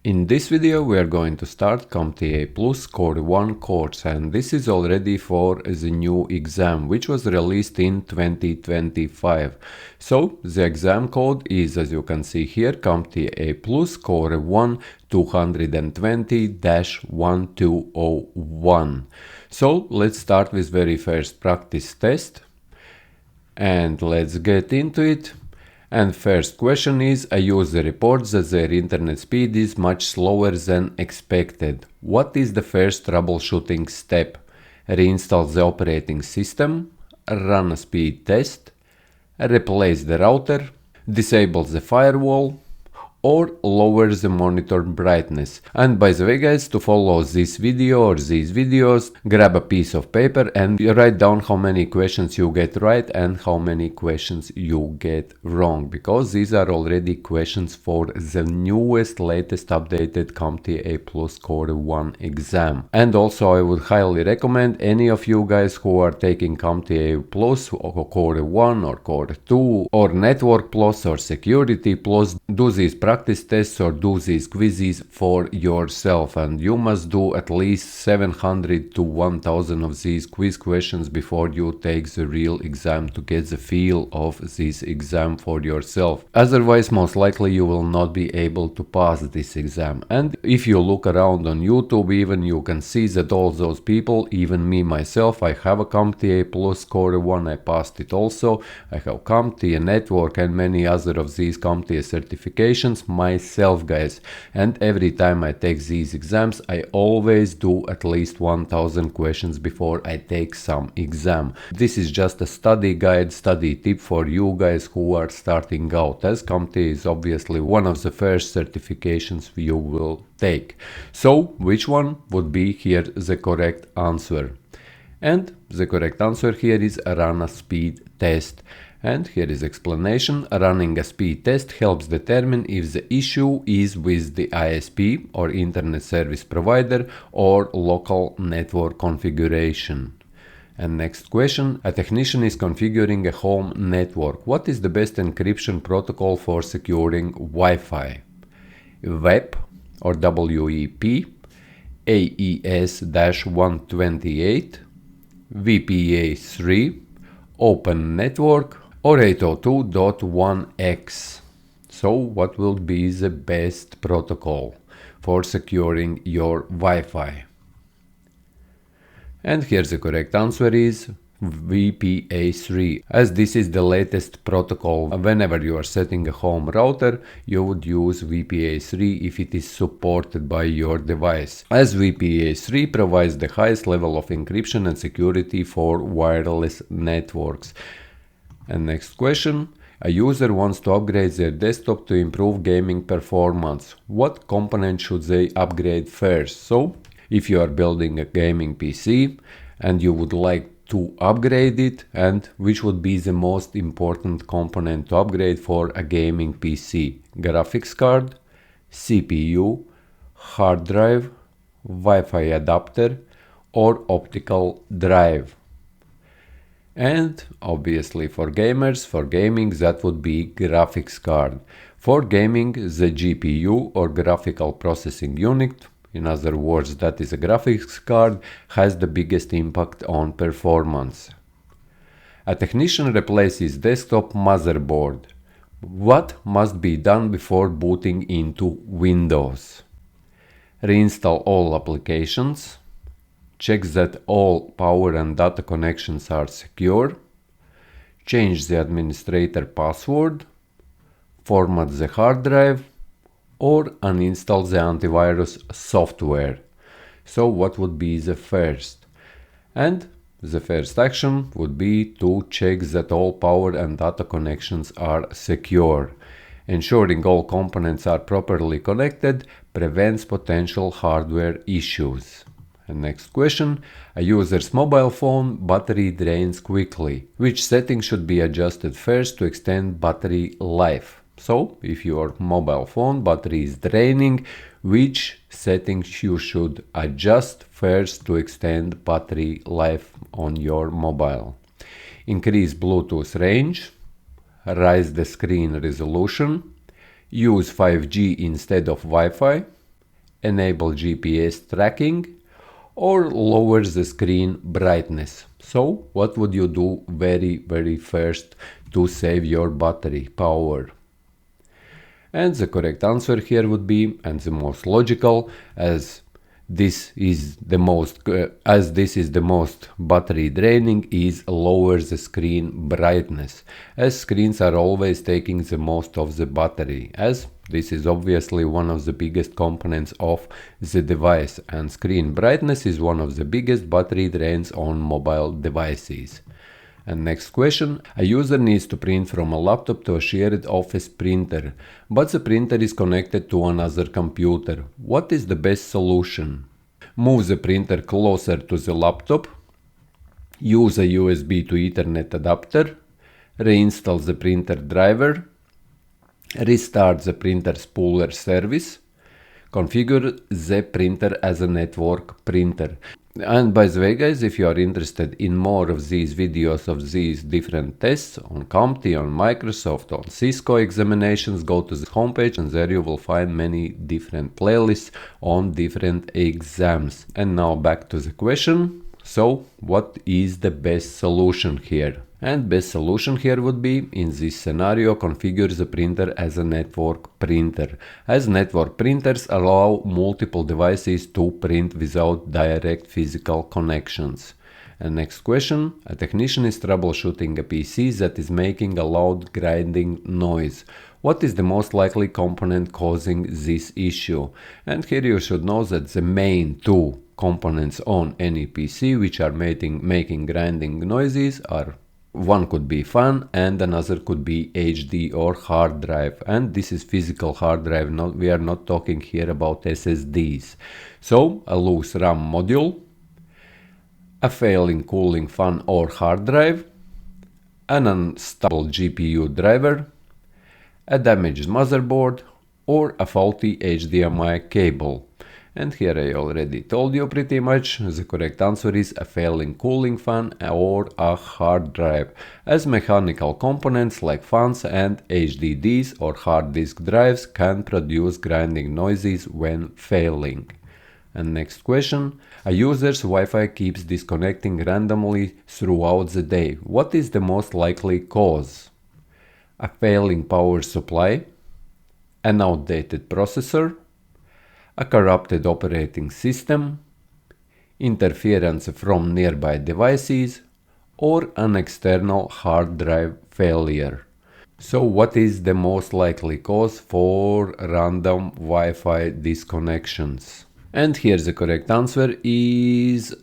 In this video we are going to start CompTIA Plus Core 1 course, and this is already for the new exam which was released in 2025. So the exam code is, as you can see here, CompTIA Plus Core 1 220-1201. So let's start with very first practice test and let's get into it. And first question is, a user reports that their internet speed is much slower than expected. What is the first troubleshooting step? Reinstall the operating system, run a speed test, replace the router, disable the firewall, or lower the monitor brightness. And by the way guys, to follow this video or these videos, grab a piece of paper and write down how many questions you get right and how many questions you get wrong, because these are already questions for the newest, latest updated CompTIA Plus Core 1 exam. And also I would highly recommend any of you guys who are taking CompTIA Plus or Core 1 or Core 2 or Network Plus or Security Plus, do these practice tests or do these quizzes for yourself, and you must do at least 700 to 1000 of these quiz questions before you take the real exam to get the feel of this exam for yourself. Otherwise, most likely you will not be able to pass this exam. And if you look around on YouTube, even you can see that all those people, even me myself, I have a CompTIA Plus Core 1, I passed it also. I have CompTIA Network and many other of these CompTIA certifications myself guys, and every time I take these exams I always do at least 1000 questions before I take some exam. This is just a study guide, study tip for you guys who are starting out, as CompTIA is obviously one of the first certifications you will take. So which one would be here the correct answer? And the correct answer here is run a speed test. And here is explanation. Running a speed test helps determine if the issue is with the ISP or internet service provider or local network configuration. And next question. A technician is configuring a home network. What is the best encryption protocol for securing Wi-Fi? WEP or WEP, AES-128, VPA3, Open Network, or 802.1x. So what will be the best protocol for securing your Wi-Fi? And here the correct answer is VPA3, as this is the latest protocol. Whenever you are setting a home router, you would use VPA3 if it is supported by your device, as VPA3 provides the highest level of encryption and security for wireless networks. And next question. A user wants to upgrade their desktop to improve gaming performance. What component should they upgrade first? So, if you are building a gaming PC and you would like to upgrade it, and which would be the most important component to upgrade for a gaming PC? Graphics card, CPU, hard drive, Wi-Fi adapter, or optical drive? And obviously for gamers, for gaming, that would be graphics card. For gaming, the GPU or graphical processing unit, in other words that is a graphics card, has the biggest impact on performance. A technician replaces desktop motherboard. What must be done before booting into Windows? Reinstall all applications. Check that all power and data connections are secure. Change the administrator password. Format the hard drive. Or uninstall the antivirus software. So what would be the first? And the first action would be to check that all power and data connections are secure. Ensuring all components are properly connected prevents potential hardware issues. And next question. A user's mobile phone battery drains quickly. Which setting should be adjusted first to extend battery life? So, if your mobile phone battery is draining, which settings you should adjust first to extend battery life on your mobile? Increase Bluetooth range, raise the screen resolution, use 5G instead of Wi-Fi, enable GPS tracking, or lower the screen brightness. So what would you do very first to save your battery power? And the correct answer here would be, and the most logical, as this is the most battery draining, is lower the screen brightness, as screens are always taking the most of the battery, as this is obviously one of the biggest components of the device, and screen brightness is one of the biggest battery drains on mobile devices. And next question, a user needs to print from a laptop to a shared office printer, but the printer is connected to another computer. What is the best solution? Move the printer closer to the laptop, use a USB to Ethernet adapter, reinstall the printer driver, restart the printer spooler service, configure the printer as a network printer. And by the way guys, if you are interested in more of these videos of these different tests on CompTIA, on Microsoft, on Cisco examinations, go to the homepage and there you will find many different playlists on different exams. And now back to the question. So what is the best solution here? And best solution here would be, in this scenario, configure the printer as a network printer, as network printers allow multiple devices to print without direct physical connections. And next question, a technician is troubleshooting a PC that is making a loud grinding noise. What is the most likely component causing this issue? And here you should know that the main two components on any PC which are making grinding noises are, one could be fan and another could be HD or hard drive, and this is physical hard drive, we are not talking here about SSDs. So a loose RAM module, a failing cooling fan or hard drive, an unstable GPU driver, a damaged motherboard, or a faulty HDMI cable. And here I already told you pretty much, the correct answer is a failing cooling fan or a hard drive, as mechanical components like fans and HDDs or hard disk drives can produce grinding noises when failing. And next question, a user's Wi-Fi keeps disconnecting randomly throughout the day. What is the most likely cause? A failing power supply, an outdated processor, a corrupted operating system, interference from nearby devices, or an external hard drive failure. So what is the most likely cause for random Wi-Fi disconnections? And here the correct answer is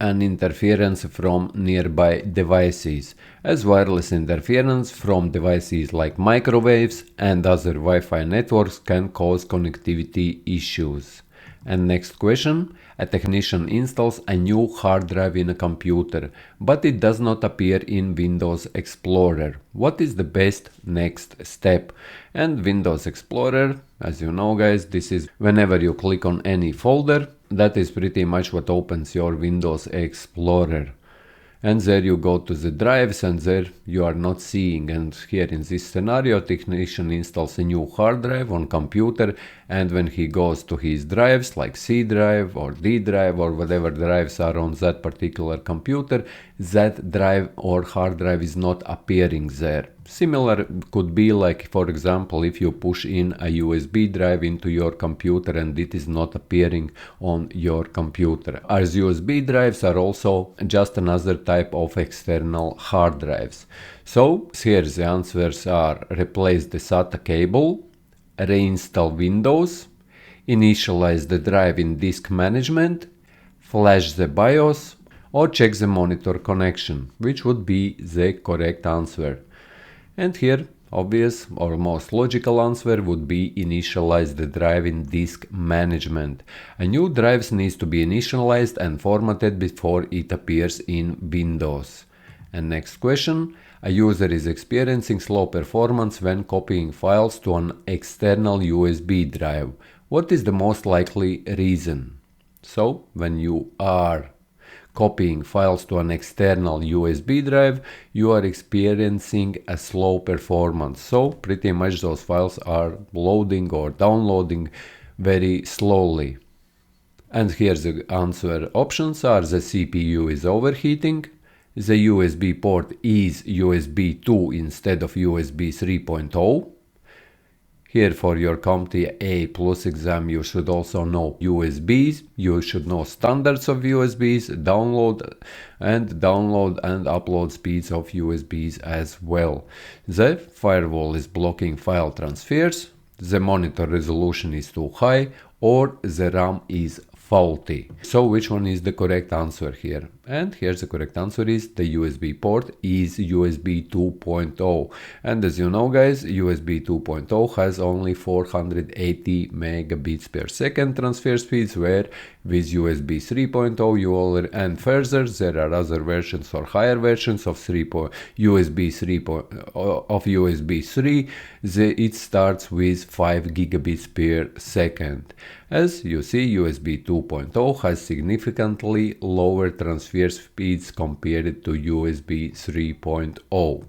an interference from nearby devices, as wireless interference from devices like microwaves and other Wi-Fi networks can cause connectivity issues. And next question, a technician installs a new hard drive in a computer, but it does not appear in Windows Explorer. What is the best next step? And Windows Explorer, as you know guys, this is whenever you click on any folder, that is pretty much what opens your Windows Explorer. And there you go to the drives and there you are not seeing. And here in this scenario, technician installs a new hard drive on computer, and when he goes to his drives like C drive or D drive or whatever drives are on that particular computer, that drive or hard drive is not appearing there. Similar could be like, for example, if you push in a USB drive into your computer and it is not appearing on your computer. As USB drives are also just another type of external hard drives. So here the answers are: replace the SATA cable, reinstall Windows, initialize the drive in disk management, flash the BIOS, or check the monitor connection, which would be the correct answer. And here, obvious or most logical answer would be initialize the drive in disk management. A new drive needs to be initialized and formatted before it appears in Windows. And next question, a user is experiencing slow performance when copying files to an external USB drive. What is the most likely reason? So, when you are copying files to an external USB drive, you are experiencing a slow performance. So pretty much those files are loading or downloading very slowly. And here the answer options are: the CPU is overheating, the USB port is USB 2 instead of USB 3.0. Here for your CompTIA A Plus exam you should also know USBs, you should know standards of USBs, download and upload speeds of USBs as well. The firewall is blocking file transfers, the monitor resolution is too high, or the RAM is faulty. So which one is the correct answer here? And here's the correct answer is the USB port is USB 2.0. And as you know guys, USB 2.0 has only 480 megabits per second transfer speeds, where with USB 3.0 you already, and further there are other versions or higher versions of USB 3, it starts with 5 gigabits per second. As you see, USB 2.0 has significantly lower transfer speeds compared to USB 3.0.